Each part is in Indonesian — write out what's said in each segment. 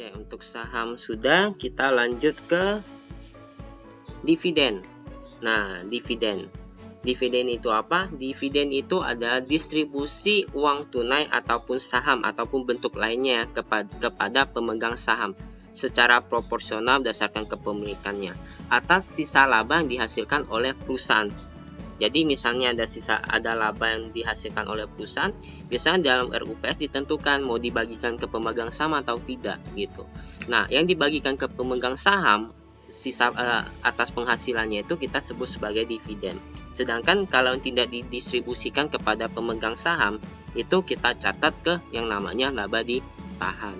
Oke, untuk saham sudah, kita lanjut ke dividen. Nah, dividen. Dividen itu apa? Dividen itu adalah distribusi uang tunai ataupun saham ataupun bentuk lainnya kepada pemegang saham secara proporsional berdasarkan kepemilikannya atas sisa laba yang dihasilkan oleh perusahaan. Jadi misalnya ada laba yang dihasilkan oleh perusahaan, biasanya dalam RUPS ditentukan mau dibagikan ke pemegang saham atau tidak gitu. Nah, yang dibagikan ke pemegang saham sisa atas penghasilannya itu kita sebut sebagai dividen. Sedangkan kalau tidak didistribusikan kepada pemegang saham, itu kita catat ke yang namanya laba ditahan.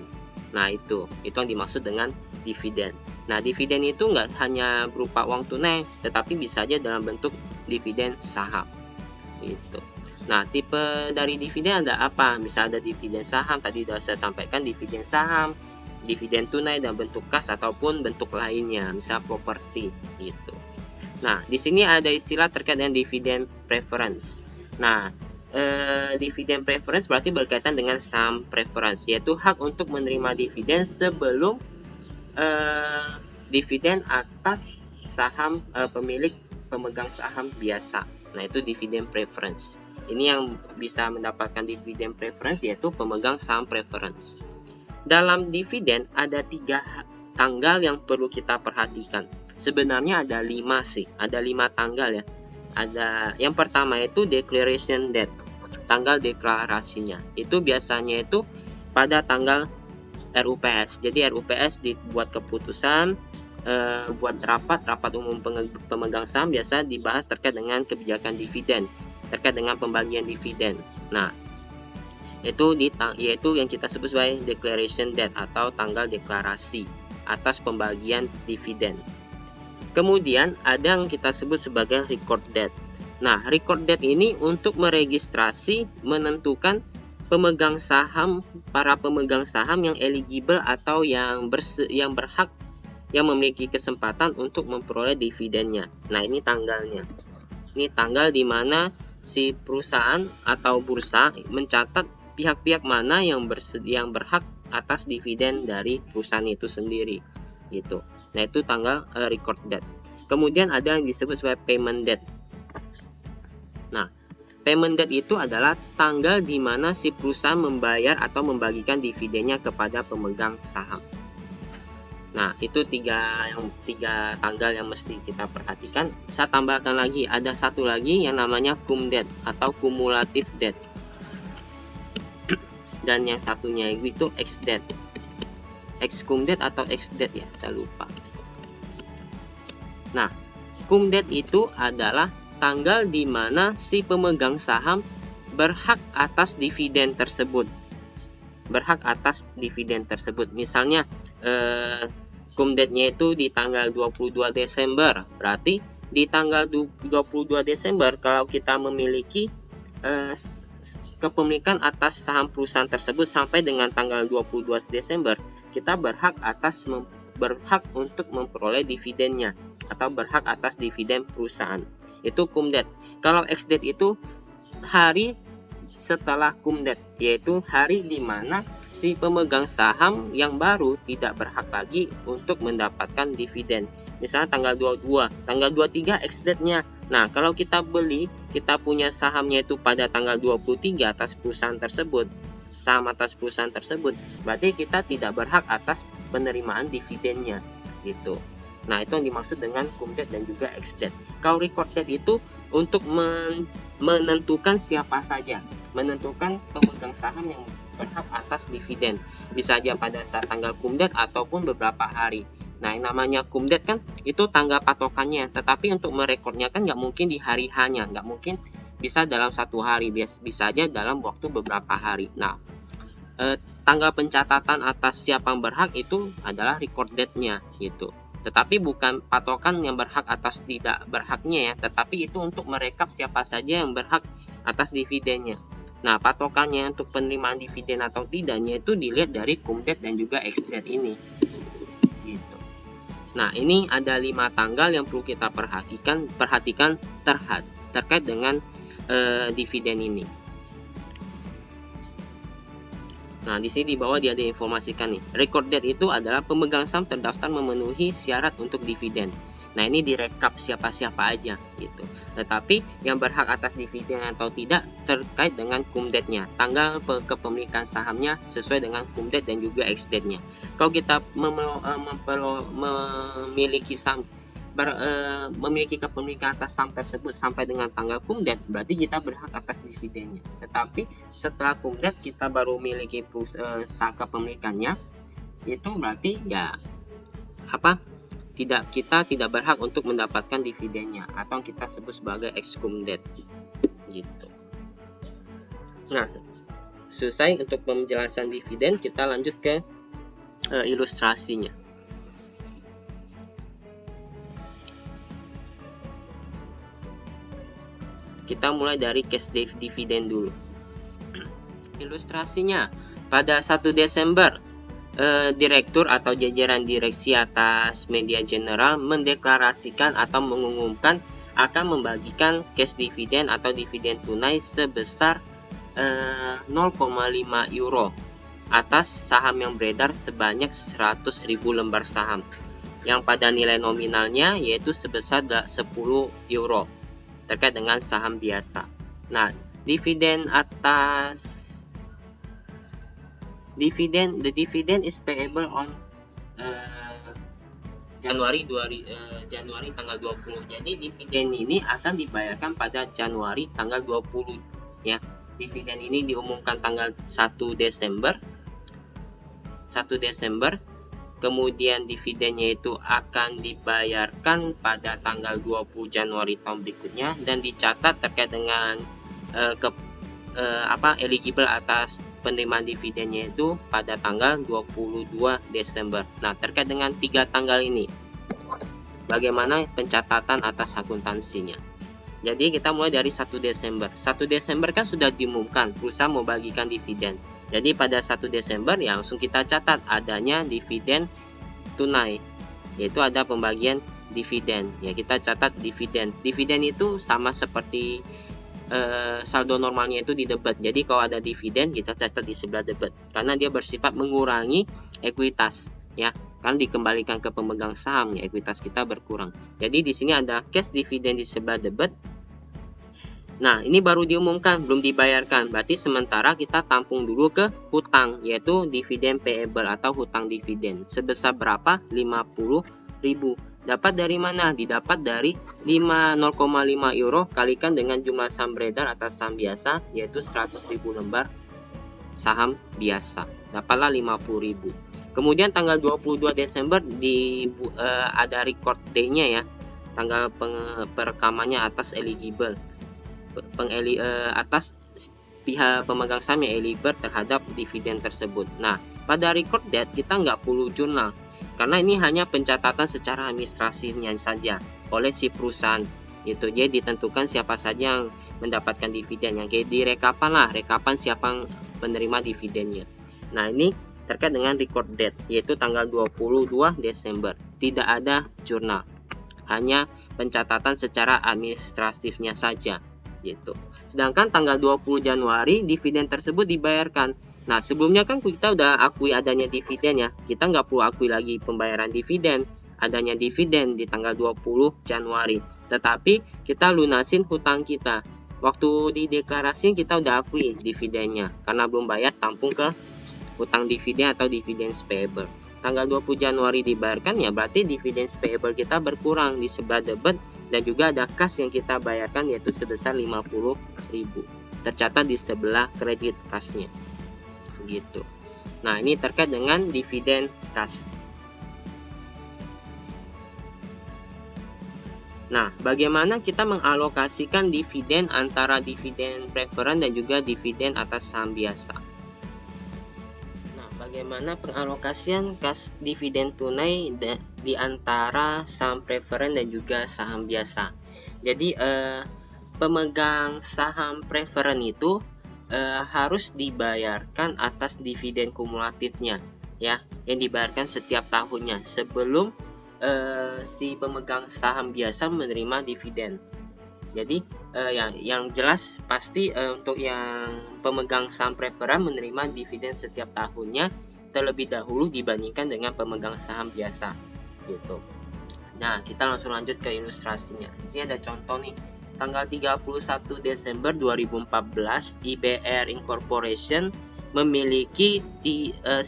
Nah, itu yang dimaksud dengan dividen. Nah, dividen itu nggak hanya berupa uang tunai, tetapi bisa saja dalam bentuk dividen saham. Gitu. Nah, tipe dari dividen ada apa? Bisa ada dividen saham, tadi sudah saya sampaikan dividen saham, dividen tunai dan bentuk kas ataupun bentuk lainnya, misal properti gitu. Nah, di sini ada istilah terkait dengan dividen preference. Nah, dividen preference berarti berkaitan dengan saham preference, yaitu hak untuk menerima dividen sebelum dividen atas saham pemilik pemegang saham biasa. Nah, itu dividen preference. Ini yang bisa mendapatkan dividen preference yaitu pemegang saham preference. Dalam dividen ada 3 tanggal yang perlu kita perhatikan. Sebenarnya ada 5 sih, ada 5 tanggal ya. Ada yang pertama itu declaration date, tanggal deklarasinya. Itu biasanya itu pada tanggal RUPS. Jadi RUPS dibuat keputusan, buat rapat umum pemegang saham biasa dibahas terkait dengan kebijakan dividen, terkait dengan pembagian dividen. Nah, yaitu yang kita sebut sebagai declaration date atau tanggal deklarasi atas pembagian dividen. Kemudian ada yang kita sebut sebagai record date. Nah, record date ini untuk meregistrasi, menentukan para pemegang saham yang eligible atau yang berhak, yang memiliki kesempatan untuk memperoleh dividennya. Nah, ini tanggalnya. Ini tanggal di mana si perusahaan atau bursa mencatat pihak-pihak mana yang berhak atas dividen dari perusahaan itu sendiri gitu. Nah, itu tanggal record date. Kemudian ada yang disebut sebagai payment date. Nah, payment date itu adalah tanggal di mana si perusahaan membayar atau membagikan dividennya kepada pemegang saham. Nah, itu tiga tanggal yang mesti kita perhatikan. Saya tambahkan lagi, ada satu lagi yang namanya cum date atau cumulative date. Dan yang satunya itu ex date. Ex cum date atau ex date ya, saya lupa. Nah, cum date itu adalah tanggal di mana si pemegang saham berhak atas dividen tersebut. Misalnya cum date-nya itu di tanggal 22 Desember. Berarti di tanggal 22 Desember kalau kita memiliki kepemilikan atas saham perusahaan tersebut sampai dengan tanggal 22 Desember, kita berhak untuk memperoleh dividennya atau berhak atas dividen perusahaan. Itu cum date. Kalau ex date itu hari setelah cum date, yaitu hari di mana si pemegang saham yang baru tidak berhak lagi untuk mendapatkan dividen. Misalnya tanggal 22, tanggal 23 ex date-nya. Nah, kalau kita beli, kita punya sahamnya itu pada tanggal 23 atas perusahaan tersebut, saham atas perusahaan tersebut, berarti kita tidak berhak atas penerimaan dividennya gitu. Nah, itu yang dimaksud dengan cum date dan juga ex date. Kalau record date itu untuk menentukan siapa saja, menentukan pemegang saham yang berhak atas dividen. Bisa saja pada saat tanggal cum date ataupun beberapa hari. Nah, yang namanya cum date kan itu tanggal patokannya, tetapi untuk merekodnya kan nggak mungkin di hari hanya, nggak mungkin bisa dalam satu hari, bisa aja dalam waktu beberapa hari. Nah, tanggal pencatatan atas siapa yang berhak itu adalah record date-nya gitu. Tetapi bukan patokan yang berhak atas tidak berhaknya ya, tetapi itu untuk merekap siapa saja yang berhak atas dividennya. Nah, patokannya untuk penerimaan dividen atau tidaknya itu dilihat dari cum date dan juga ex date ini. Gitu. Nah, ini ada 5 tanggal yang perlu kita perhatikan terkait dengan dividen ini. Nah, di sini di bawah dia diinformasikan nih. Record date itu adalah pemegang saham terdaftar memenuhi syarat untuk dividen. Nah, ini direkap siapa-siapa aja gitu. Tetapi yang berhak atas dividen atau tidak terkait dengan cum date-nya, tanggal kepemilikan sahamnya sesuai dengan cum date dan juga ex date-nya. Kalau kita memiliki saham memiliki kepemilikan atas saham tersebut sampai dengan tanggal cum date, berarti kita berhak atas dividennya. Tetapi setelah cum date kita baru memiliki saham kepemilikannya, itu berarti ya kita tidak berhak untuk mendapatkan dividennya, atau kita sebut sebagai ex cum date gitu. Nah, selesai untuk penjelasan dividen, kita lanjut ke ilustrasinya. Kita mulai dari cash dividend dulu. Ilustrasinya, pada 1 Desember, direktur atau jajaran direksi atas media general mendeklarasikan atau mengumumkan akan membagikan cash dividend atau dividen tunai sebesar 0,5 euro atas saham yang beredar sebanyak 100.000 lembar saham yang pada nilai nominalnya yaitu sebesar 10 euro terkait dengan saham biasa. Nah, the dividend is payable on Januari tanggal 20. Jadi dividen ini akan dibayarkan pada Januari tanggal 20 ya. Dividen ini diumumkan tanggal 1 Desember. Kemudian dividennya itu akan dibayarkan pada tanggal 20 Januari tahun berikutnya dan dicatat terkait dengan eligible atas penerimaan dividennya itu pada tanggal 22 Desember. Nah, terkait dengan 3 tanggal ini, bagaimana pencatatan atas akuntansinya? Jadi kita mulai dari 1 Desember. 1 Desember kan sudah diumumkan perusahaan mau bagikan dividen. Jadi pada 1 Desember ya langsung kita catat adanya dividen tunai, yaitu ada pembagian dividen. Ya, kita catat dividen. Dividen itu sama seperti saldo normalnya itu di debit. Jadi kalau ada dividen kita catat di sebelah debit karena dia bersifat mengurangi ekuitas ya. Kan dikembalikan ke pemegang saham ya, ekuitas kita berkurang. Jadi di sini ada cash dividen di sebelah debit. Nah, ini baru diumumkan, belum dibayarkan. Berarti sementara kita tampung dulu ke hutang, yaitu dividen payable atau hutang dividen. Sebesar berapa? 50.000. Dapat dari mana? Didapat dari 0,5 euro kalikan dengan jumlah saham beredar atas saham biasa, yaitu 100.000 lembar saham biasa. Dapatlah 50.000. Kemudian tanggal 22 Desember ada record day-nya ya. Tanggal perekamannya atas eligible. Atas pihak pemegang saham yang eligible terhadap dividen tersebut. Nah, pada record date kita nggak perlu jurnal karena ini hanya pencatatan secara administrasinya saja oleh si perusahaan. Itu jadi ditentukan siapa saja yang mendapatkan dividen, yang kayak rekapan siapa penerima dividennya. Nah, ini terkait dengan record date yaitu tanggal 22 Desember. Tidak ada jurnal, hanya pencatatan secara administratifnya saja gitu. Sedangkan tanggal 20 Januari dividen tersebut dibayarkan. Nah, sebelumnya kan kita udah akui adanya dividen ya. Kita nggak perlu akui lagi pembayaran dividen, adanya dividen di tanggal 20 Januari. Tetapi kita lunasin hutang kita. Waktu di deklarasi kita udah akui dividennya karena belum bayar, tampung ke hutang dividen atau dividen payable. Tanggal 20 Januari dibayarkan ya, berarti dividen payable kita berkurang di sebelah debit. Dan juga ada kas yang kita bayarkan yaitu sebesar 50.000. Tercatat di sebelah kredit kasnya. Gitu. Nah, ini terkait dengan dividen kas. Nah, bagaimana kita mengalokasikan dividen antara dividen preferred dan juga dividen atas saham biasa? Nah, bagaimana pengalokasian kas dividen tunai di antara saham preferred dan juga saham biasa? Jadi pemegang saham preferred itu harus dibayarkan atas dividen kumulatifnya ya, yang dibayarkan setiap tahunnya sebelum si pemegang saham biasa menerima dividen. Jadi yang jelas pasti untuk yang pemegang saham preferen menerima dividen setiap tahunnya terlebih dahulu dibandingkan dengan pemegang saham biasa gitu. Nah, kita langsung lanjut ke ilustrasinya. Di sini ada contoh nih. Tanggal 31 Desember 2014, IBR Incorporation memiliki 1000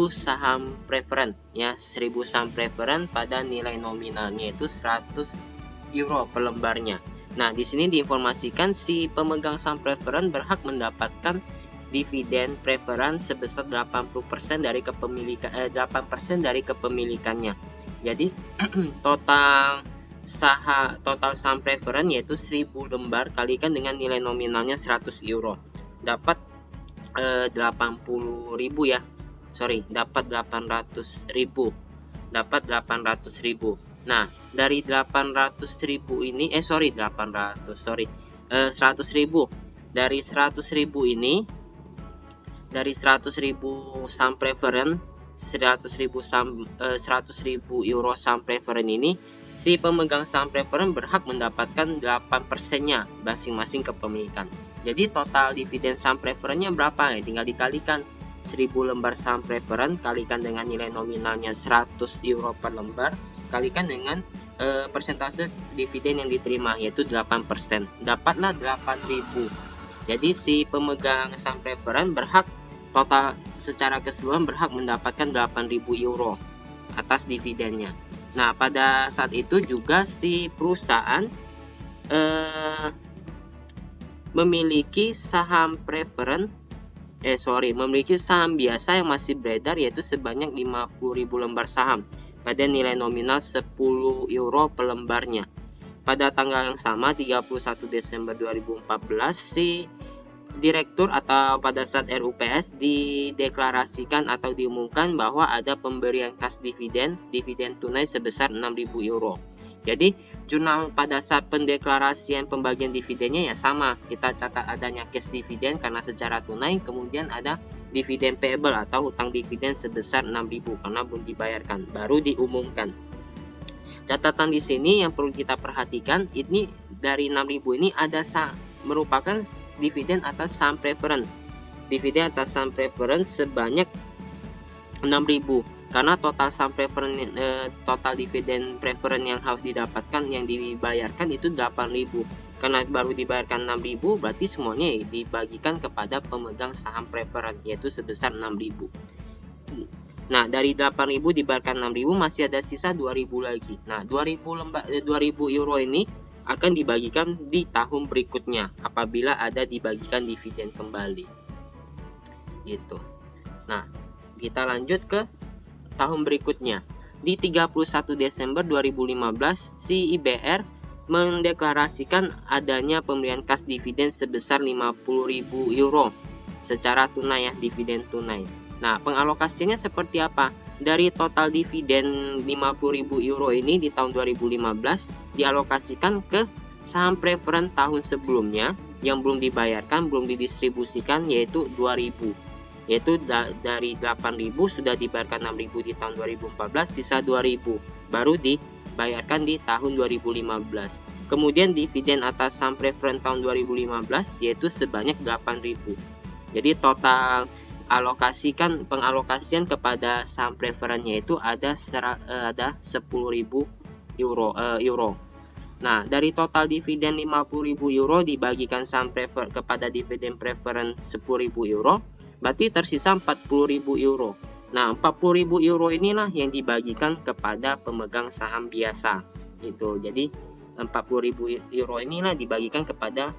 saham preferen ya, 1000 saham preferen pada nilai nominalnya itu 100 euro per lembarnya. Nah, di sini diinformasikan si pemegang saham preferen berhak mendapatkan dividen preferen sebesar 80% dari kepemilikan 8% dari kepemilikannya. Jadi total saham preferen yaitu 1000 lembar kalikan dengan nilai nominalnya 100 euro. Dapat 80.000 ya. Dapat 800.000. Dapat 800.000. Nah, dari 800.000 ini 100.000. Dari 100.000 ini, dari 100.000 saham preferen, 100.000 euro saham preferen ini, si pemegang saham preferen berhak mendapatkan 8%-nya masing-masing kepemilikan. Jadi total dividen saham preferennya berapa? Ya, tinggal dikalikan 1000 lembar saham preferen kalikan dengan nilai nominalnya 100 euro per lembar kalikan dengan persentase dividen yang diterima yaitu 8%. Dapatlah 8.000. Jadi si pemegang saham preferen berhak total secara keseluruhan berhak mendapatkan 8.000 euro atas dividennya. Nah, pada saat itu juga si perusahaan memiliki saham preferen memiliki saham biasa yang masih beredar yaitu sebanyak 50.000 lembar saham pada nilai nominal 10 euro per lembarnya. Pada tanggal yang sama 31 Desember 2014 si direktur atau pada saat RUPS dideklarasikan atau diumumkan bahwa ada pemberian kas dividen tunai sebesar 6.000 euro. Jadi jurnal pada saat pendeklarasian pembagian dividennya ya sama, kita catat adanya cash dividen karena secara tunai, kemudian ada dividen payable atau hutang dividen sebesar 6.000 karena belum dibayarkan, baru diumumkan. Catatan di sini yang perlu kita perhatikan, ini dari 6.000 ini ada merupakan dividen atas saham preferen. Dividen atas saham preferen sebanyak 6.000. Karena total saham preferen total dividen preferen yang harus didapatkan yang dibayarkan itu 8.000. Karena baru dibayarkan 6.000 berarti semuanya dibagikan kepada pemegang saham preferen yaitu sebesar 6.000. Nah, dari 8.000 dibayarkan 6.000 masih ada sisa 2.000 lagi. Nah, 2.000 euro ini akan dibagikan di tahun berikutnya apabila ada dibagikan dividen kembali. Gitu. Nah, kita lanjut ke tahun berikutnya. Di 31 Desember 2015, si IBR mendeklarasikan adanya pemberian kas dividen sebesar 50.000 euro secara tunai ya, dividen tunai. Nah, pengalokasinya seperti apa? Dari total dividen 50.000 euro ini di tahun 2015 dialokasikan ke saham preferen tahun sebelumnya yang belum dibayarkan, belum didistribusikan yaitu 2.000. Yaitu dari 8.000 sudah dibayarkan 6.000 di tahun 2014, sisa 2.000 baru dibayarkan di tahun 2015. Kemudian dividen atas saham preferen tahun 2015 yaitu sebanyak 8.000. Jadi total pengalokasian kepada saham preferennya itu ada 10.000 euro. Nah, dari total dividen 50.000 euro dibagikan saham kepada dividen preferen 10.000 euro. Berarti tersisa 40.000 euro. Nah, 40.000 euro inilah yang dibagikan kepada pemegang saham biasa. Gitu. Jadi 40.000 euro inilah dibagikan kepada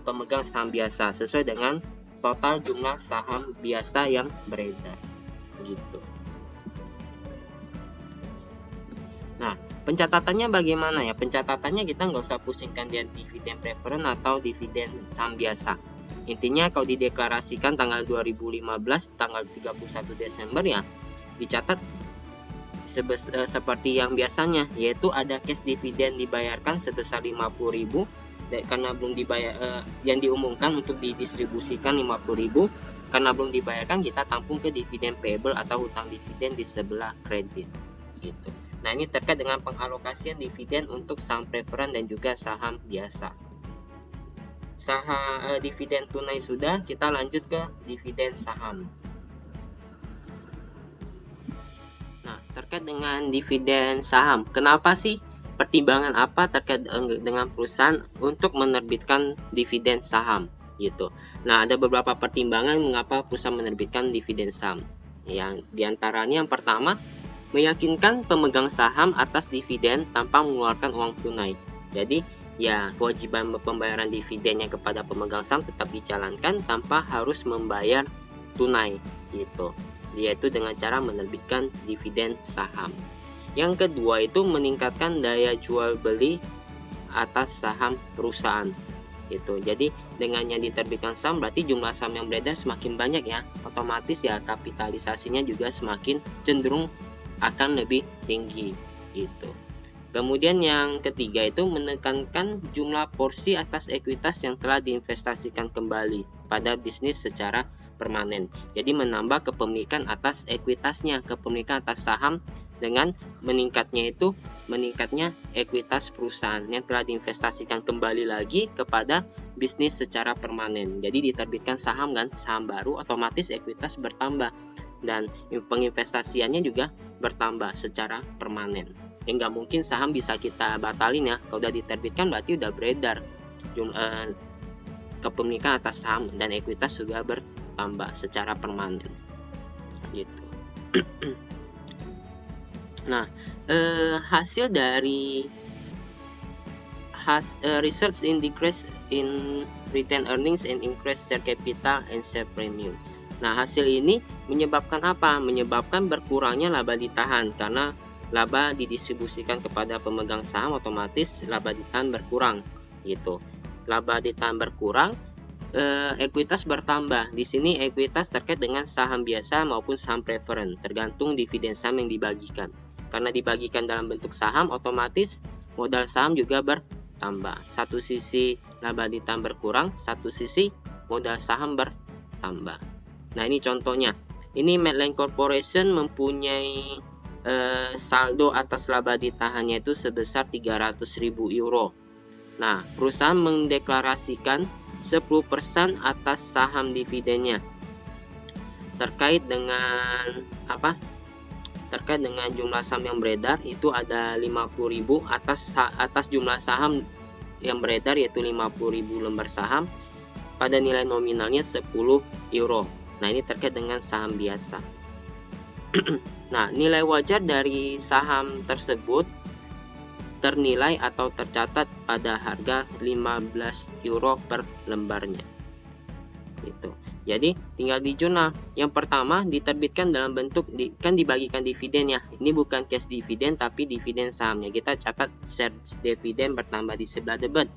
pemegang saham biasa sesuai dengan total jumlah saham biasa yang beredar. Gitu. Nah, pencatatannya bagaimana ya? Pencatatannya kita nggak usah pusingkan dia dividen preferen atau dividen saham biasa. Intinya kalau dideklarasikan tanggal 2015 tanggal 31 Desember ya dicatat seperti yang biasanya, yaitu ada cash dividen dibayarkan sebesar 50.000 karena belum dibayar, yang diumumkan untuk didistribusikan 50.000 karena belum dibayarkan kita tampung ke dividen payable atau hutang dividen di sebelah kredit gitu. Nah, ini terkait dengan pengalokasian dividen untuk saham preferen dan juga saham biasa. Dividen tunai sudah, kita lanjut ke dividen saham. Nah, terkait dengan dividen saham, kenapa sih, pertimbangan apa terkait dengan perusahaan untuk menerbitkan dividen saham gitu. Nah, ada beberapa pertimbangan mengapa perusahaan menerbitkan dividen saham. Yang diantaranya yang pertama, meyakinkan pemegang saham atas dividen tanpa mengeluarkan uang tunai. Jadi, ya, kewajiban pembayaran dividennya kepada pemegang saham tetap dijalankan tanpa harus membayar tunai gitu. Yaitu dengan cara menerbitkan dividen saham. Yang kedua itu meningkatkan daya jual beli atas saham perusahaan gitu. Jadi dengannya diterbitkan saham berarti jumlah saham yang beredar semakin banyak ya, otomatis ya kapitalisasinya juga semakin cenderung akan lebih tinggi gitu. Kemudian yang ketiga itu menekankan jumlah porsi atas ekuitas yang telah diinvestasikan kembali pada bisnis secara permanen. Jadi menambah kepemilikan atas ekuitasnya, kepemilikan atas saham dengan meningkatnya ekuitas perusahaan yang telah diinvestasikan kembali lagi kepada bisnis secara permanen. Jadi diterbitkan saham kan, saham baru otomatis ekuitas bertambah dan penginvestasiannya juga bertambah secara permanen. Nggak mungkin saham bisa kita batalin ya, kalau udah diterbitkan berarti udah beredar. Kepemilikan atas saham dan ekuitas juga bertambah secara permanen gitu. Nah, hasil dari research in decrease in retained earnings and increase share capital and share premium. Nah, hasil ini menyebabkan apa? Menyebabkan berkurangnya laba ditahan karena laba didistribusikan kepada pemegang saham, otomatis laba ditahan berkurang gitu. Laba ditahan berkurang, ekuitas bertambah. Di sini ekuitas terkait dengan saham biasa maupun saham preferen, tergantung dividen saham yang dibagikan. Karena dibagikan dalam bentuk saham, otomatis modal saham juga bertambah. Satu sisi laba ditahan berkurang, satu sisi modal saham bertambah. Nah, ini contohnya. Ini Medline Corporation mempunyai saldo atas laba ditahannya itu sebesar 300.000 euro. Nah, perusahaan mendeklarasikan 10% atas saham dividennya. Terkait dengan apa? Terkait dengan jumlah saham yang beredar itu ada 50.000 atas jumlah saham yang beredar, yaitu 50.000 lembar saham pada nilai nominalnya 10 euro. Nah, ini terkait dengan saham biasa. Nah, nilai wajar dari saham tersebut ternilai atau tercatat pada harga 15 euro per lembarnya. Gitu. Jadi tinggal di jurnal. Yang pertama diterbitkan dalam bentuk kan dibagikan dividen ya. Ini bukan cash dividen tapi dividen sahamnya. Kita catat share dividen bertambah di sebelah debit.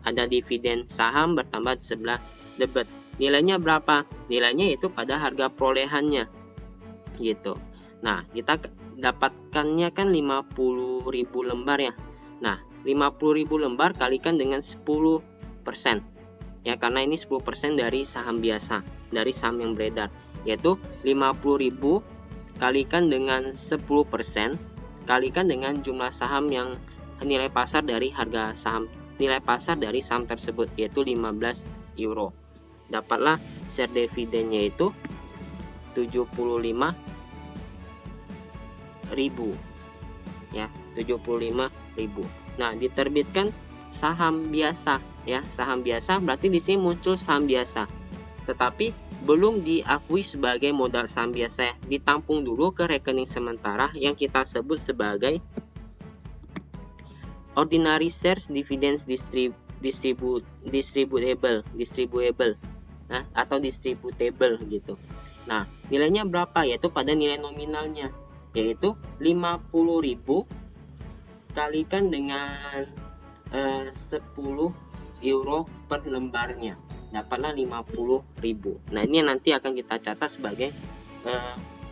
Ada dividen saham bertambah di sebelah debit. Nilainya berapa? Nilainya itu pada harga perolehannya. Gitu. Nah, kita dapatkannya kan 50.000 lembar ya. Nah, 50.000 lembar kalikan dengan 10%. Ya, karena ini 10% dari saham biasa, dari saham yang beredar, yaitu 50.000 kalikan dengan 10% kalikan dengan jumlah saham yang nilai pasar dari harga saham, nilai pasar dari saham tersebut, yaitu 15 euro. Dapatlah share dividennya itu 75.000 ya, 75.000. Nah, diterbitkan saham biasa ya, saham biasa berarti di sini muncul saham biasa. Tetapi belum diakui sebagai modal saham biasa ya. Ditampung dulu ke rekening sementara yang kita sebut sebagai ordinary shares dividends distributable nah, atau distributable gitu. Nah, nilainya berapa? Yaitu pada nilai nominalnya, yaitu 50.000 kalikan dengan 10 euro per lembarnya, dapatlah 50.000. Nah, ini nanti akan kita catat sebagai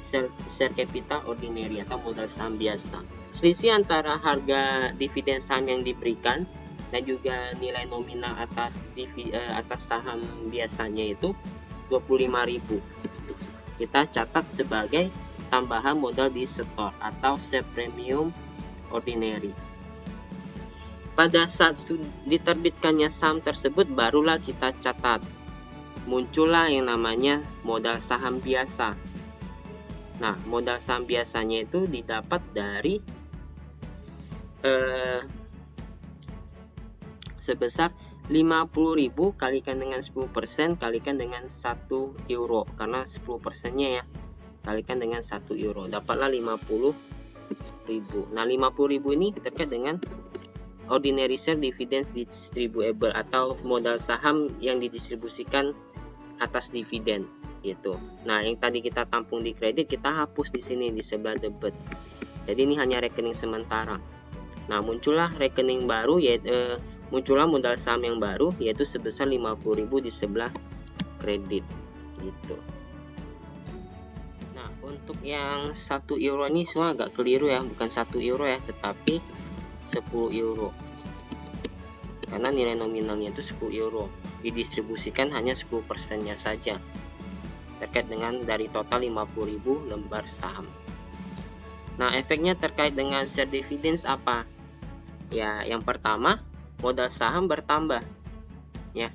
share capital ordinary atau modal saham biasa. Selisih antara harga dividen saham yang diberikan dan juga nilai nominal atas saham biasanya itu 25.000. Kita catat sebagai tambahan modal di store atau share premium ordinary. Pada saat diterbitkannya saham tersebut, barulah kita catat muncullah yang namanya modal saham biasa. Nah, modal saham biasanya itu didapat dari sebesar 50.000 kalikan dengan 10% kalikan dengan 1 euro, karena 10%-nya ya, kalikan dengan 1 euro, dapatlah 50.000. Nah, 50.000 ini terkait dengan ordinary share dividends distributable atau modal saham yang didistribusikan atas dividen gitu. Nah, yang tadi kita tampung di kredit kita hapus di sini di sebelah debit. Jadi ini hanya rekening sementara. Nah, muncullah rekening baru, yaitu muncullah modal saham yang baru, yaitu sebesar 50.000 di sebelah kredit gitu. Nah, untuk yang 1 euro ini semua agak keliru ya, bukan 1 euro ya, tetapi 10 euro. Karena nilai nominalnya itu 10 euro. Didistribusikan hanya 10%-nya saja terkait dengan dari total 50.000 lembar saham. Nah, efeknya terkait dengan share dividends apa? Ya, yang pertama, modal saham bertambah. Ya,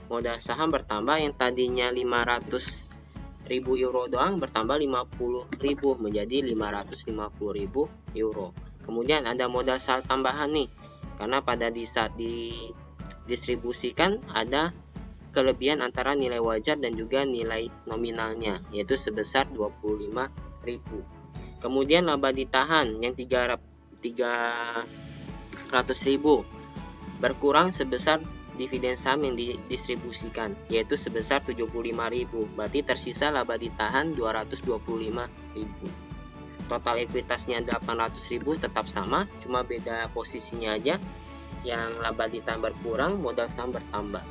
modal saham bertambah, yang tadinya 500.000 euro doang bertambah 50.000 menjadi 550.000 euro. Kemudian ada modal saham tambahan nih. Karena pada saat didistribusikan ada kelebihan antara nilai wajar dan juga nilai nominalnya, yaitu sebesar 25.000. Kemudian laba ditahan yang 300.000 berkurang sebesar dividen saham yang didistribusikan, yaitu sebesar 75.000. Berarti tersisa laba ditahan 225.000. Total ekuitasnya 800.000 tetap sama, cuma beda posisinya aja. Yang laba ditahan berkurang, modal saham bertambah.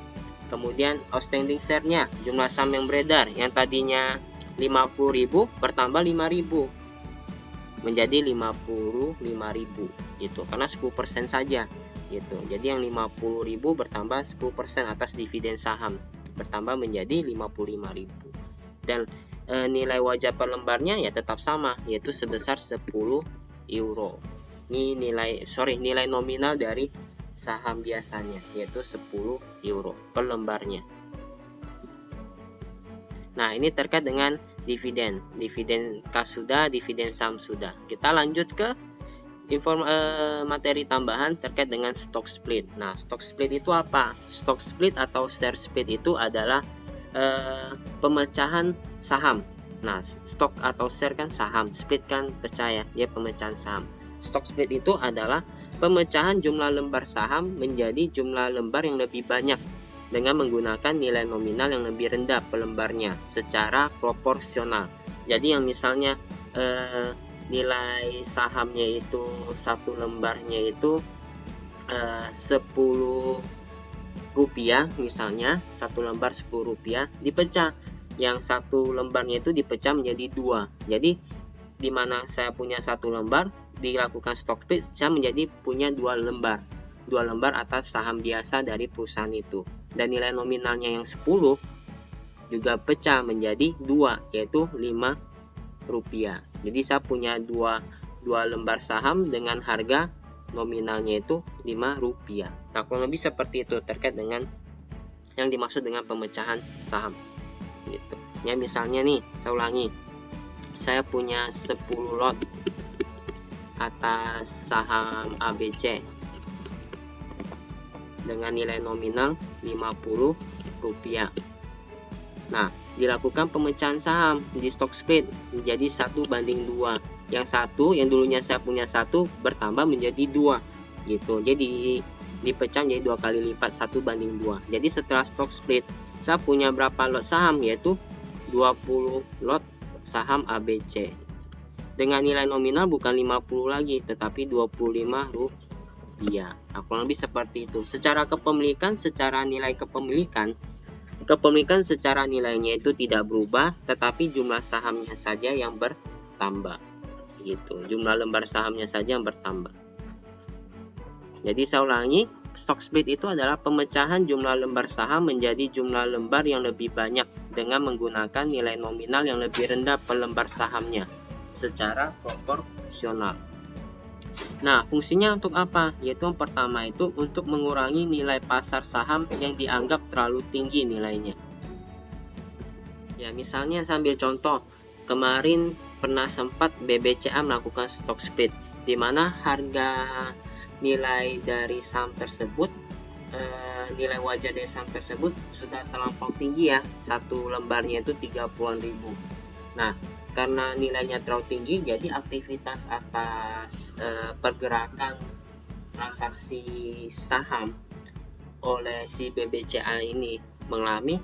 Kemudian outstanding share-nya, jumlah saham yang beredar, yang tadinya 50.000 bertambah 5.000 menjadi 55.000 gitu, karena 10% saja gitu. Jadi yang 50.000 bertambah 10% atas dividen saham bertambah menjadi 55.000. Dan nilai wajar per lembarnya ya tetap sama, yaitu sebesar 10 euro. Ini nilai nominal dari saham biasanya, yaitu 10 euro per lembarnya. Nah, ini terkait dengan dividen kas sudah, dividen saham sudah. Kita lanjut ke materi tambahan terkait dengan stock split. Nah, stock split itu apa? Stock split atau share split itu adalah pemecahan saham. Nah, stock atau share kan saham, split kan pecah ya, dia pemecahan saham. Stock split itu adalah pemecahan jumlah lembar saham menjadi jumlah lembar yang lebih banyak dengan menggunakan nilai nominal yang lebih rendah per lembarnya secara proporsional. Jadi yang misalnya nilai sahamnya itu satu lembarnya itu 10 rupiah, misalnya satu lembar 10 rupiah dipecah, yang satu lembarnya itu dipecah menjadi 2. Jadi di mana saya punya satu lembar, dilakukan stock split, saya menjadi punya 2 lembar atas saham biasa dari perusahaan itu, dan nilai nominalnya yang 10 juga pecah menjadi 2, yaitu 5 rupiah. Jadi saya punya 2 lembar saham dengan harga nominalnya itu 5 rupiah. Nah, kurang lebih seperti itu terkait dengan yang dimaksud dengan pemecahan saham gitu. Ya, misalnya nih, saya ulangi, saya punya 10 lot atas saham ABC dengan nilai nominal 50 rupiah. Nah, dilakukan pemecahan saham di stock split menjadi 1:2. Yang satu, yang dulunya saya punya 1 bertambah menjadi 2 gitu. Jadi dipecah menjadi 2 kali lipat, 1:2. Jadi setelah stock split, saya punya berapa lot saham, yaitu 20 lot saham ABC. Dengan nilai nominal bukan 50 lagi, tetapi 25 rupiah. Nah, kurang lebih seperti itu. Secara kepemilikan, secara nilai kepemilikan secara nilainya itu tidak berubah, tetapi jumlah sahamnya saja yang bertambah. Gitu. Jumlah lembar sahamnya saja yang bertambah. Jadi saya ulangi, stock split itu adalah pemecahan jumlah lembar saham menjadi jumlah lembar yang lebih banyak dengan menggunakan nilai nominal yang lebih rendah per lembar sahamnya secara proporsional. Nah, fungsinya untuk apa? Yaitu yang pertama itu untuk mengurangi nilai pasar saham yang dianggap terlalu tinggi nilainya. Ya, misalnya sambil contoh, kemarin pernah sempat BBCA melakukan stock split, di mana harga nilai dari saham tersebut, nilai wajar dari saham tersebut sudah terlampau tinggi ya, satu lembarnya itu 30-an ribu. Nah, karena nilainya terlalu tinggi, jadi aktivitas atas pergerakan transaksi saham oleh si BBCA ini mengalami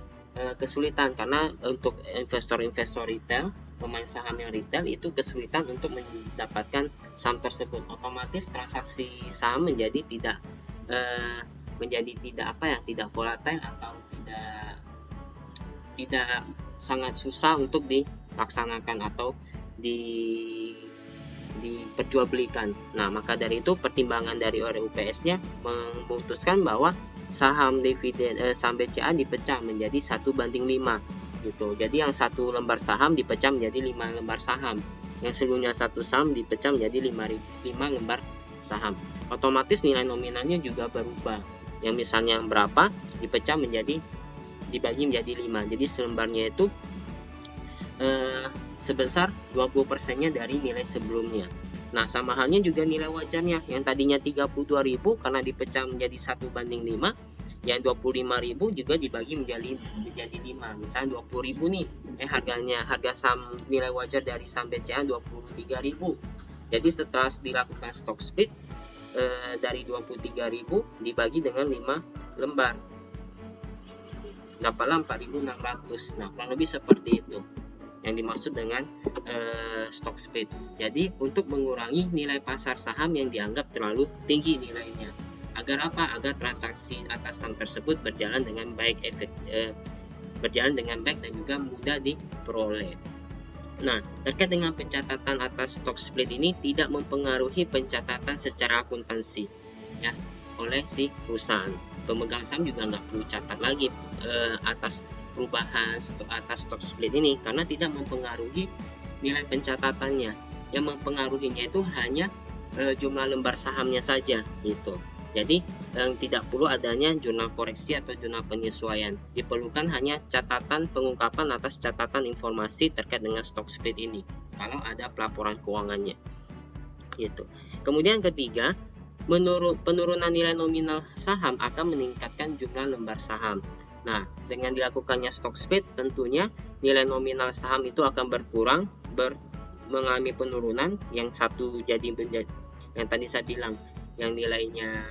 kesulitan, karena untuk investor-investor retail, pemain saham yang retail itu kesulitan untuk mendapatkan saham tersebut. Otomatis transaksi saham menjadi tidak tidak volatile atau tidak sangat susah untuk dilaksanakan atau diperjualbelikan. Nah, maka dari itu pertimbangan dari UPS-nya memutuskan bahwa saham dividen saham BCA dipecah menjadi 1:5 gitu. Jadi yang satu lembar saham dipecah menjadi 5 lembar saham. Yang sebelumnya satu saham dipecah menjadi 5 lembar saham. Otomatis nilai nominalnya juga berubah. Yang misalnya berapa dipecah menjadi dibagi menjadi 5. Jadi selembarnya itu sebesar 20%-nya dari nilai sebelumnya. Nah, sama halnya juga nilai wajarnya, yang tadinya 32.000 karena dipecah menjadi 1:5, yang 25.000 juga dibagi menjadi 5. Misalnya 20.000 nih, harga saham nilai wajar dari saham BCA 23.000. Jadi setelah dilakukan stock split, dari 23.000 dibagi dengan 5 lembar, dapatlah 4.600. Nah, kurang lebih seperti itu yang dimaksud dengan stock split. Jadi untuk mengurangi nilai pasar saham yang dianggap terlalu tinggi nilainya. Agar apa? Agar transaksi atas saham tersebut berjalan dengan baik, dan juga mudah diperoleh. Nah, terkait dengan pencatatan atas stock split ini tidak mempengaruhi pencatatan secara akuntansi ya oleh si perusahaan. Pemegang saham juga nggak perlu catat lagi atas perubahan atas stock split ini, karena tidak mempengaruhi nilai pencatatannya. Yang mempengaruhinya itu hanya jumlah lembar sahamnya saja gitu. Jadi tidak perlu adanya jurnal koreksi atau jurnal penyesuaian. Diperlukan hanya catatan pengungkapan atas catatan informasi terkait dengan stock split ini kalau ada pelaporan keuangannya gitu. Kemudian ketiga, penurunan nilai nominal saham akan meningkatkan jumlah lembar saham. Nah, dengan dilakukannya stock split, tentunya nilai nominal saham itu akan berkurang, mengalami penurunan. Yang satu jadi yang tadi saya bilang, yang nilainya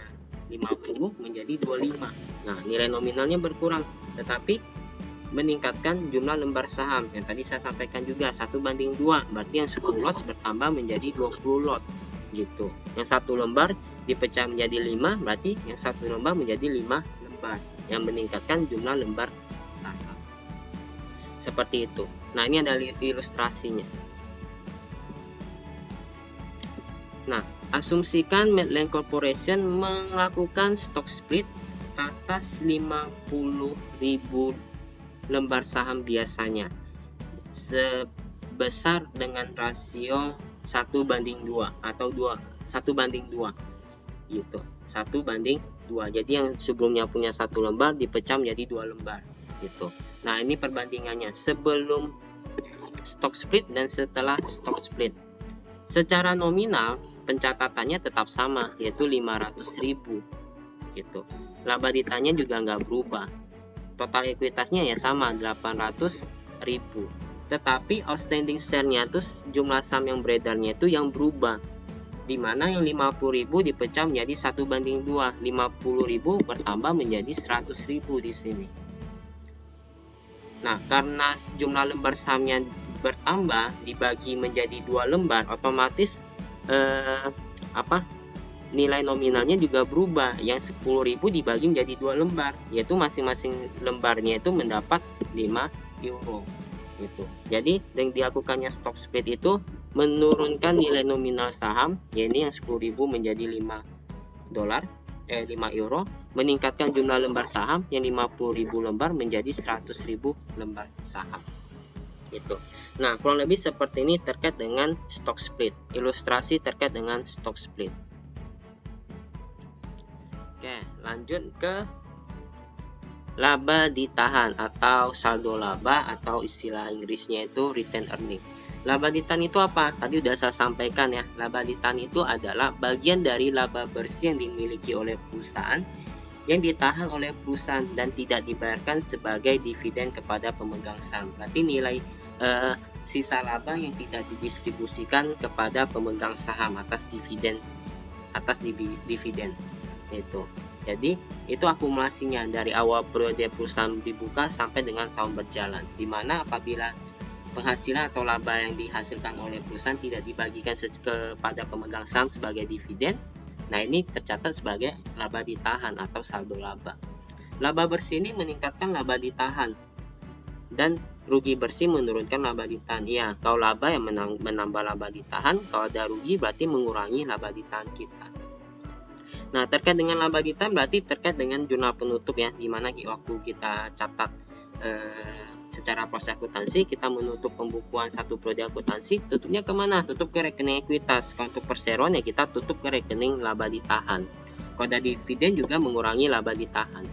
50 menjadi 25. Nah, nilai nominalnya berkurang, tetapi meningkatkan jumlah lembar saham. Yang tadi saya sampaikan juga 1:2, berarti yang 10 lot bertambah menjadi 20 lot gitu. Yang satu lembar dipecah menjadi 5, berarti yang satu lembar menjadi 5 lembar, yang meningkatkan jumlah lembar saham. Seperti itu. Nah, ini adalah ilustrasinya. Nah, asumsikan Medline Corporation melakukan stock split atas 50.000 lembar saham biasanya sebesar dengan rasio 1:2 atau 1:2 gitu. 1:2. Jadi yang sebelumnya punya 1 lembar dipecah menjadi 2 lembar gitu. Nah, ini perbandingannya sebelum stock split dan setelah stock split. Secara nominal pencatatannya tetap sama, yaitu 500.000 gitu. Laba ditanya juga nggak berubah. Total ekuitasnya ya sama, 800.000. Tetapi outstanding share-nya itu jumlah saham yang beredarnya itu yang berubah, di mana yang 50.000 dipecah menjadi 1:2. 50.000 bertambah menjadi 100.000 di sini. Nah, karena jumlah lembar sahamnya bertambah dibagi menjadi 2 lembar, otomatis nilai nominalnya juga berubah. Yang 10.000 dibagi menjadi 2 lembar, yaitu masing-masing lembarnya itu mendapat 5 euro gitu. Jadi dengan dilakukannya stock split itu menurunkan nilai nominal saham, yaitu yang 10.000 menjadi 5 euro, meningkatkan jumlah lembar saham yang 50.000 lembar menjadi 100.000 lembar saham gitu. Nah, kurang lebih seperti ini terkait dengan stock split, ilustrasi terkait dengan stock split. Oke, lanjut ke laba ditahan atau saldo laba, atau istilah Inggrisnya itu retain earning. Laba ditahan itu apa? Tadi udah saya sampaikan ya. Laba ditahan itu adalah bagian dari laba bersih yang dimiliki oleh perusahaan yang ditahan oleh perusahaan dan tidak dibayarkan sebagai dividen kepada pemegang saham. Berarti nilai sisa laba yang tidak didistribusikan kepada pemegang saham atas dividen itu. Jadi itu akumulasinya dari awal periode perusahaan dibuka sampai dengan tahun berjalan, di mana apabila penghasilan atau laba yang dihasilkan oleh perusahaan tidak dibagikan kepada pemegang saham sebagai dividen, nah ini tercatat sebagai laba ditahan atau saldo laba. Laba bersih ini meningkatkan laba ditahan dan rugi bersih menurunkan laba ditahan. Ya, kalau laba yang menambah laba ditahan, kalau ada rugi berarti mengurangi laba ditahan kita. Nah, terkait dengan laba ditahan berarti terkait dengan jurnal penutup ya, dimana waktu kita catat secara proses akuntansi, kita menutup pembukuan satu periode akuntansi, tutupnya kemana? Tutup ke rekening ekuitas. Kalau untuk perseroan ya kita tutup ke rekening laba ditahan. Kalau ada dividen juga mengurangi laba ditahan.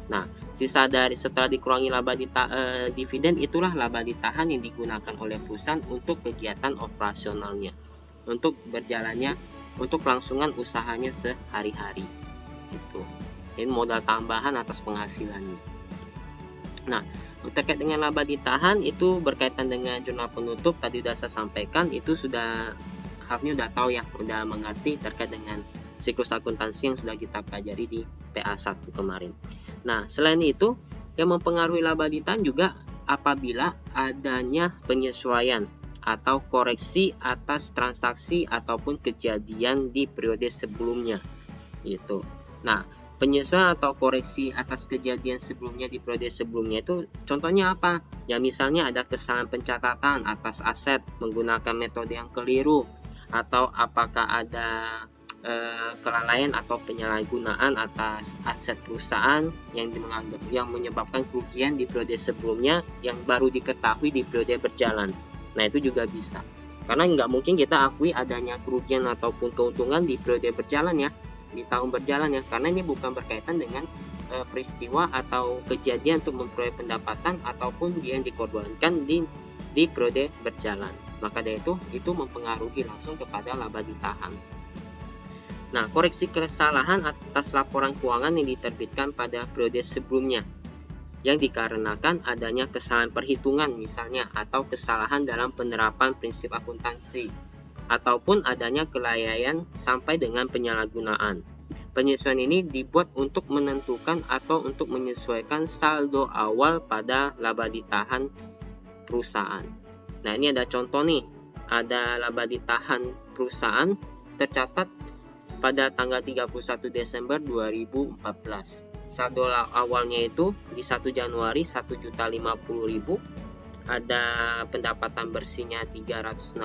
Nah, sisa dari setelah dikurangi laba dividen, itulah laba ditahan yang digunakan oleh perusahaan untuk kegiatan operasionalnya, untuk berjalannya, untuk kelangsungan usahanya sehari-hari. Itu. Ini modal tambahan atas penghasilannya. Nah, terkait dengan laba ditahan itu berkaitan dengan jurnal penutup, tadi sudah saya sampaikan, itu sudah harusnya udah tahu ya, udah mengerti terkait dengan siklus akuntansi yang sudah kita pelajari di PA1 kemarin. Nah, selain itu yang mempengaruhi laba ditahan juga apabila adanya penyesuaian atau koreksi atas transaksi ataupun kejadian di periode sebelumnya gitu. Nah, penyesuaian atau koreksi atas kejadian sebelumnya di periode sebelumnya itu contohnya apa? Ya misalnya ada kesalahan pencatatan atas aset menggunakan metode yang keliru, atau apakah ada kelalaian atau penyalahgunaan atas aset perusahaan yang menyebabkan kerugian di periode sebelumnya yang baru diketahui di periode berjalan. Nah, itu juga bisa. Karena nggak mungkin kita akui adanya kerugian ataupun keuntungan di periode berjalan ya, di tahun berjalan ya, karena ini bukan berkaitan dengan peristiwa atau kejadian untuk memperoleh pendapatan ataupun dia yang dikorbankan di periode berjalan. Maka dari itu mempengaruhi langsung kepada laba ditahan. Nah, koreksi kesalahan atas laporan keuangan yang diterbitkan pada periode sebelumnya yang dikarenakan adanya kesalahan perhitungan misalnya, atau kesalahan dalam penerapan prinsip akuntansi, ataupun adanya kelalaian sampai dengan penyalahgunaan. Penyesuaian ini dibuat untuk menentukan atau untuk menyesuaikan saldo awal pada laba ditahan perusahaan. Nah, ini ada contoh nih, ada laba ditahan perusahaan tercatat pada tanggal 31 Desember 2014. Saldo awalnya itu di 1 Januari 1.050.000, ada pendapatan bersihnya 360.000,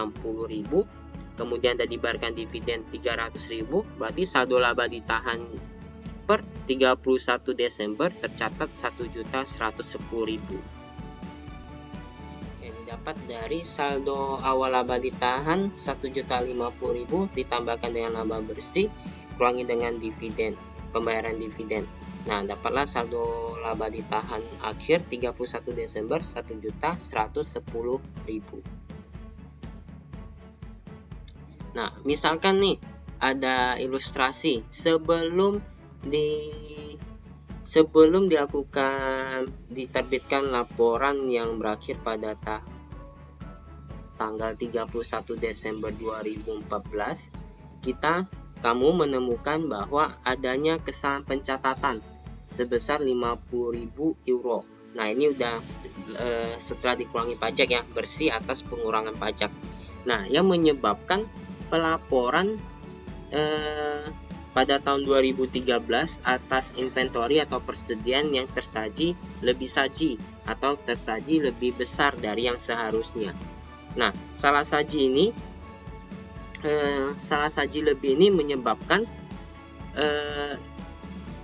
kemudian ada dibayarkan dividen 300.000, berarti saldo laba ditahan per 31 Desember tercatat 1.110.000. Ini dapat dari saldo awal laba ditahan 1.050.000 ditambahkan dengan laba bersih kurangi dengan dividen, pembayaran dividen. Nah, dapatlah saldo laba ditahan akhir 31 Desember 1.110.000. Nah, misalkan nih ada ilustrasi sebelum diterbitkan laporan yang berakhir pada tanggal 31 Desember 2014, kamu menemukan bahwa adanya kesalahan pencatatan sebesar 50.000 euro. Nah, ini udah setelah dikurangi pajak ya, bersih atas pengurangan pajak. Nah, yang menyebabkan pelaporan pada tahun 2013 atas inventory atau persediaan yang tersaji lebih besar dari yang seharusnya. Nah, salah saji lebih ini menyebabkan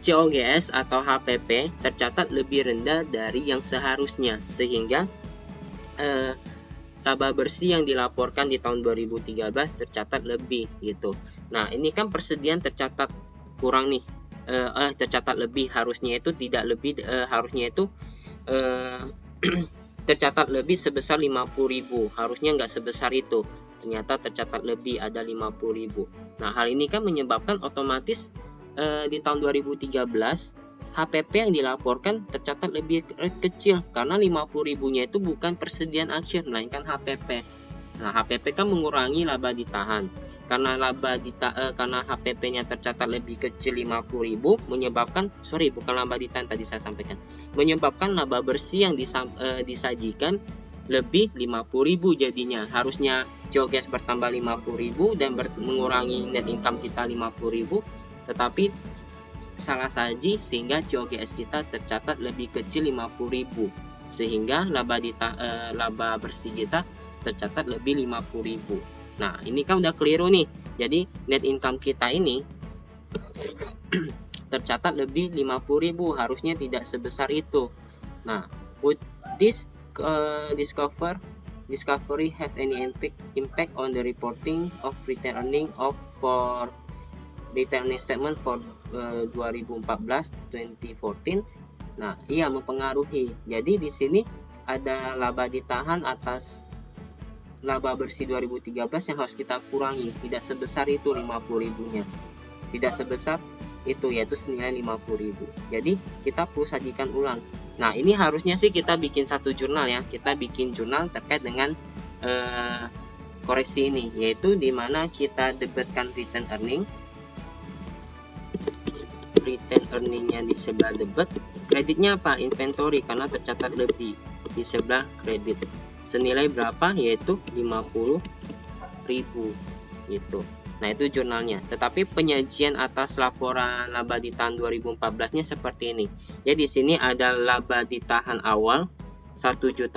COGS atau HPP tercatat lebih rendah dari yang seharusnya, sehingga laba bersih yang dilaporkan di tahun 2013 tercatat lebih gitu. Nah, ini kan persediaan tercatat kurang nih. tercatat lebih, harusnya itu tidak lebih, harusnya itu tercatat lebih sebesar 50.000, harusnya nggak sebesar itu, ternyata tercatat lebih ada 50.000. Nah, hal ini kan menyebabkan otomatis di tahun 2013 HPP yang dilaporkan tercatat lebih kecil, karena 50.000-nya itu bukan persediaan akhir melainkan HPP. Nah, HPP kan mengurangi laba ditahan. Karena karena HPP-nya tercatat lebih kecil 50.000, menyebabkan bukan laba ditahan tadi saya sampaikan, menyebabkan laba bersih yang disajikan lebih 50.000 jadinya. Harusnya COGS bertambah 50.000 dan mengurangi net income kita 50.000, tetapi salah saji sehingga COGS kita tercatat lebih kecil 50.000, sehingga laba bersih kita tercatat lebih 50.000. Nah, ini kan udah keliru nih. Jadi net income kita ini tercatat lebih 50.000, harusnya tidak sebesar itu. Nah, would this discovery have any impact on the reporting of retained earning for retained statement for 2014-2014? Nah, iya, mempengaruhi. Jadi di sini ada laba ditahan atas laba bersih 2013 yang harus kita kurangi, tidak sebesar itu 50.000-nya, tidak sebesar itu, yaitu senilai 50.000. Jadi kita perlu sajikan ulang. Nah, ini harusnya sih kita bikin satu jurnal ya, kita bikin jurnal terkait dengan koreksi ini, yaitu dimana kita debitkan return earningnya di sebelah debit, kreditnya apa? Inventory, karena tercatat lebih di sebelah kredit. Senilai berapa? Yaitu 50.000 gitu. Nah, itu jurnalnya. Tetapi penyajian atas laporan laba ditahan 2014-nya seperti ini. Ya, di sini ada laba ditahan awal 1.050.000.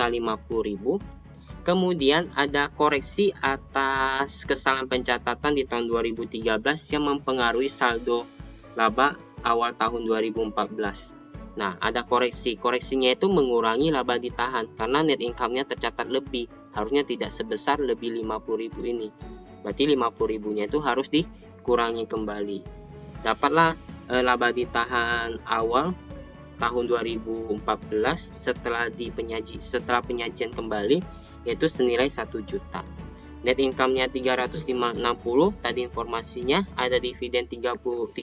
Kemudian ada koreksi atas kesalahan pencatatan di tahun 2013 yang mempengaruhi saldo laba awal tahun 2014. Nah, ada koreksinya itu mengurangi laba ditahan karena net income-nya tercatat lebih, harusnya tidak sebesar lebih 50.000 ini. Berarti 50.000-nya itu harus dikurangi kembali. Dapatlah laba ditahan awal tahun 2014 setelah penyajian kembali, yaitu senilai 1 juta. Net income-nya 360, tadi informasinya ada dividen 300.000,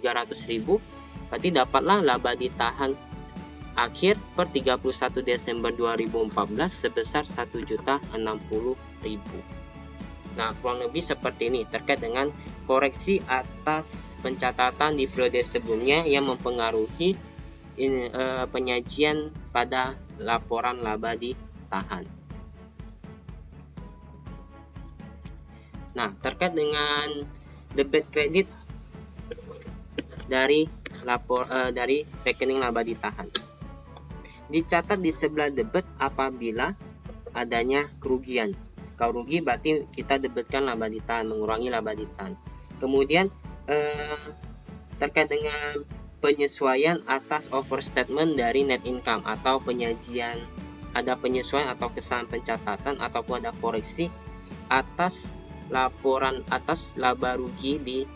berarti dapatlah laba ditahan akhir per 31 Desember 2014 sebesar 1.060.000. Nah, kurang lebih seperti ini terkait dengan koreksi atas pencatatan di periode sebelumnya yang mempengaruhi penyajian pada laporan laba ditahan. Nah, terkait dengan debit kredit dari rekening laba ditahan, dicatat di sebelah debit apabila adanya kerugian. Kalau rugi berarti kita debitkan laba ditahan, mengurangi laba ditahan. Kemudian terkait dengan penyesuaian atas overstatement dari net income atau ada penyesuaian atau kesalahan pencatatan ataupun ada koreksi atas laporan atas laba rugi di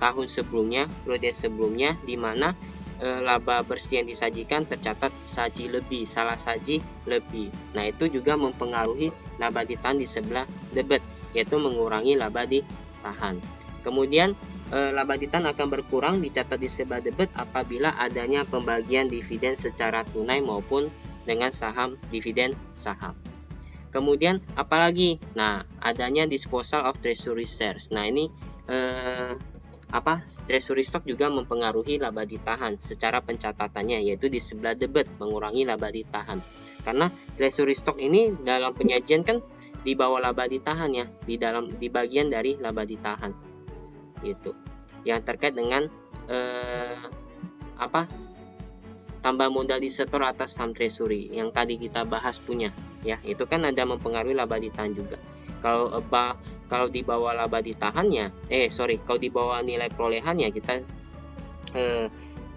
tahun sebelumnya, periode sebelumnya, di mana laba bersih yang disajikan tercatat salah saji lebih. Nah, itu juga mempengaruhi laba ditahan di sebelah debit, yaitu mengurangi laba ditahan. Kemudian laba ditahan akan berkurang dicatat di sebelah debit apabila adanya pembagian dividen secara tunai maupun dengan dividen saham. Kemudian apalagi? Nah, adanya disposal of treasury shares. Nah, ini treasury stock juga mempengaruhi laba ditahan secara pencatatannya, yaitu di sebelah debit, mengurangi laba ditahan. Karena treasury stock ini dalam penyajian kan di bawah laba ditahan ya, di bagian dari laba ditahan. Gitu. Yang terkait dengan tambah modal di setor atas saham treasury yang tadi kita bahas punya ya, itu kan ada mempengaruhi laba ditahan juga. Kalau di bawah laba ditahannya, kalau di bawah nilai perolehannya kita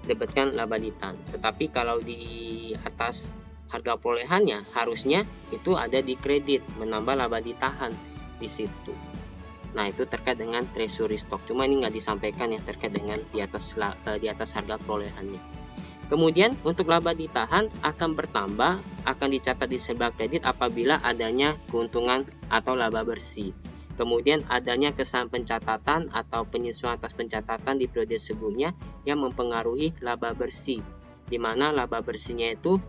debitkan laba ditahan. Tetapi kalau di atas harga perolehannya harusnya itu ada di kredit, menambah laba ditahan di situ. Nah, itu terkait dengan treasury stock. Cuma ini nggak disampaikan ya terkait dengan di atas harga perolehannya. Kemudian untuk laba ditahan akan bertambah, akan dicatat di sebelah kredit apabila adanya keuntungan atau laba bersih. Kemudian adanya kesalahan pencatatan atau penyesuaian atas pencatatan di periode sebelumnya yang mempengaruhi laba bersih, di mana laba bersihnya itu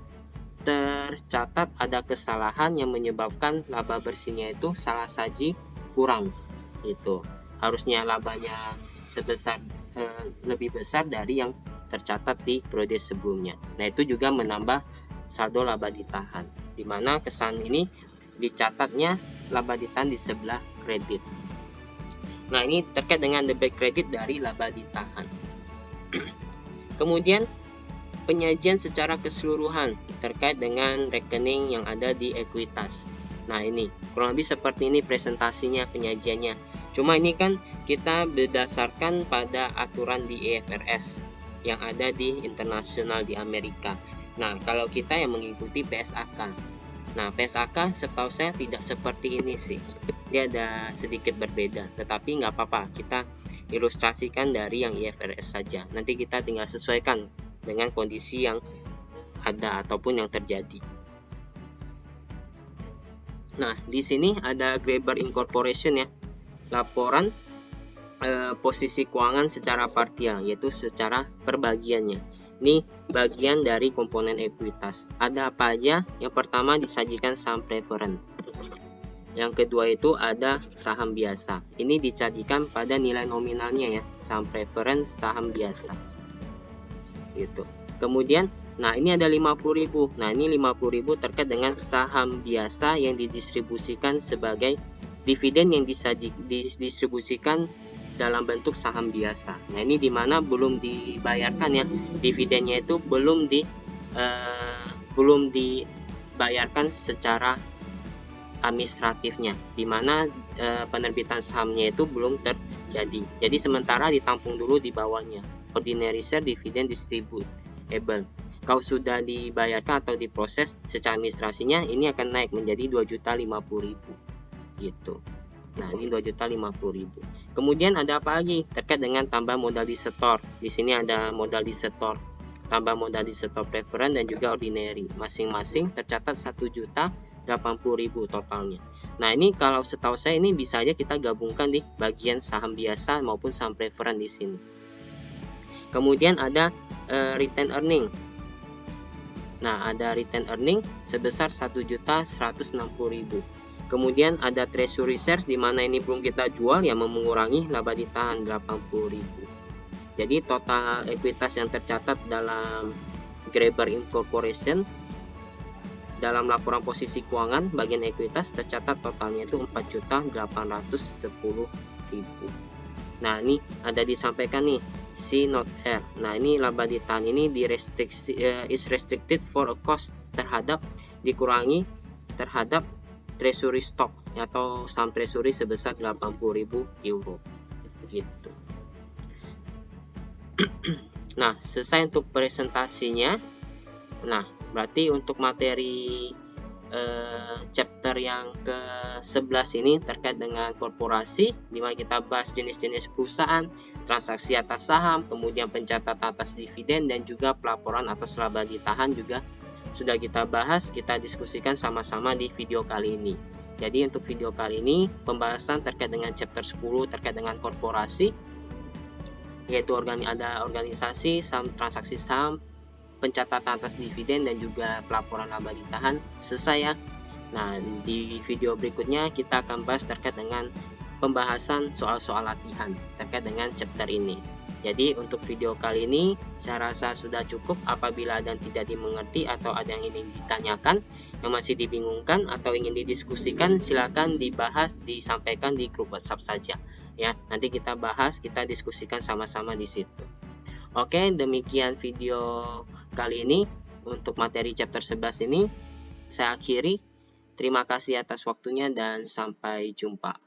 tercatat ada kesalahan yang menyebabkan laba bersihnya itu salah saji kurang. Itu harusnya labanya sebesar lebih besar dari yang tercatat di periode sebelumnya. Nah, itu juga menambah saldo laba ditahan, di mana kesalahan ini dicatatnya laba ditahan di sebelah kredit. Nah, ini terkait dengan debit kredit dari laba ditahan. Kemudian penyajian secara keseluruhan terkait dengan rekening yang ada di ekuitas. Nah, ini kurang lebih seperti ini presentasinya, penyajiannya. Cuma ini kan kita berdasarkan pada aturan di IFRS yang ada di internasional di Amerika. Nah, kalau kita yang mengikuti PSAK. Nah, PSAK setahu saya tidak seperti ini sih. Dia ada sedikit berbeda, tetapi nggak apa-apa. Kita ilustrasikan dari yang IFRS saja. Nanti kita tinggal sesuaikan dengan kondisi yang ada ataupun yang terjadi. Nah, di sini ada Grabber Incorporation ya. Laporan posisi keuangan secara parsial, yaitu secara perbagiannya. Ini bagian dari komponen ekuitas. Ada apa aja? Yang pertama disajikan saham preferen. Yang kedua itu ada saham biasa. Ini disajikan pada nilai nominalnya ya, saham preferen, saham biasa. Gitu. Kemudian, nah ini ada 50.000. Nah, ini 50.000 terkait dengan saham biasa yang didistribusikan sebagai dividen yang didistribusikan dalam bentuk saham biasa. Nah, ini dimana belum dibayarkan ya, dividennya itu belum dibayarkan secara administratifnya, dimana penerbitan sahamnya itu belum terjadi. Jadi sementara ditampung dulu di bawahnya, ordinary share dividend distributable. Kalau sudah dibayarkan atau diproses secara administrasinya, ini akan naik menjadi 2.050.000 gitu. Nah, ini 2.050.000. Kemudian ada apa lagi? Terkait dengan tambah modal di setor. Di sini ada modal di setor, tambah modal di setor preferen dan juga ordinary. Masing-masing tercatat 1.080.000 totalnya. Nah, ini kalau setahu saya ini bisa aja kita gabungkan di bagian saham biasa maupun saham preferen di sini. Kemudian ada return earning. Nah, ada return earning sebesar 1.160.000. Kemudian ada treasury shares di mana ini belum kita jual yang mengurangi laba ditahan 80.000. Jadi total ekuitas yang tercatat dalam Grabber Incorporation dalam laporan posisi keuangan bagian ekuitas tercatat totalnya itu 4.810.000. Nah, ini ada disampaikan nih C not here. Nah, ini laba ditahan ini is restricted for a cost dikurangi terhadap treasury stock atau saham treasury sebesar 80.000 euro gitu. Nah, selesai untuk presentasinya. Nah, berarti untuk materi chapter yang ke-11 ini terkait dengan korporasi, di mana kita bahas jenis-jenis perusahaan, transaksi atas saham, kemudian pencatatan atas dividen dan juga pelaporan atas laba ditahan juga sudah kita bahas, kita diskusikan sama-sama di video kali ini. Jadi untuk video kali ini pembahasan terkait dengan chapter 10 terkait dengan korporasi, yaitu ada organisasi, saham, transaksi saham, pencatatan atas dividen dan juga pelaporan laba ditahan selesai ya. Nah, di video berikutnya kita akan bahas terkait dengan pembahasan soal-soal latihan terkait dengan chapter ini. Jadi untuk video kali ini saya rasa sudah cukup. Apabila ada yang tidak dimengerti atau ada yang ingin ditanyakan, yang masih dibingungkan atau ingin didiskusikan, silakan dibahas, disampaikan di grup WhatsApp saja ya. Nanti kita bahas, kita diskusikan sama-sama di situ. Oke, demikian video kali ini untuk materi chapter 11 ini saya akhiri. Terima kasih atas waktunya dan sampai jumpa.